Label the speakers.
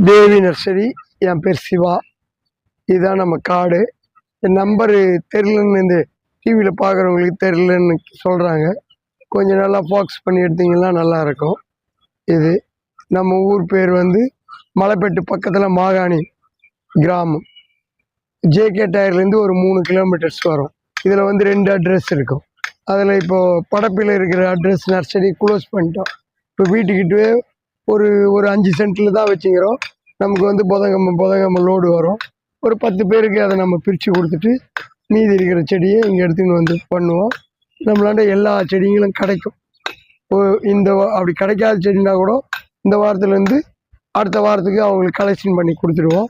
Speaker 1: தேவி nursery. என் பேர் சிவா. இதுதான் நம்ம காடு. என் நம்பரு தெரிலன்னு இந்த டிவியில் பார்க்குறவங்களுக்கு தெரிலன்னு சொல்கிறாங்க. கொஞ்சம் நல்லா ஃபோக்கஸ் பண்ணி எடுத்திங்கன்னா நல்லாயிருக்கும். இது நம்ம ஊர் பேர் வந்து மலைப்பேட்டு பக்கத்தில் மாகாணி கிராமம். ஜேகே டயர்லேருந்து ஒரு 3 கிலோமீட்டர்ஸ் வரும். இதில் வந்து 2 அட்ரஸ் இருக்கும். அதில் இப்போது படப்பில் இருக்கிற அட்ரஸ் நர்சரி க்ளோஸ் பண்ணிட்டோம். இப்போ வீட்டுக்கிட்டே ஒரு 5 சென்ட்டில் தான் வச்சுக்கிறோம். நமக்கு வந்து புதங்கம்ம லோடு வரும். ஒரு 10 பேருக்கு அதை நம்ம பிரித்து கொடுத்துட்டு மீதி இருக்கிற செடியை இங்கே எடுத்துன்னு வந்து பண்ணுவோம். நம்மளாண்ட எல்லா செடிங்களும் கிடைக்கும். அப்படி கிடைக்காத செடினா கூட இந்த வாரத்துலேருந்து அடுத்த வாரத்துக்கு அவங்களுக்கு கலெக்ஷன் பண்ணி கொடுத்துருவோம்.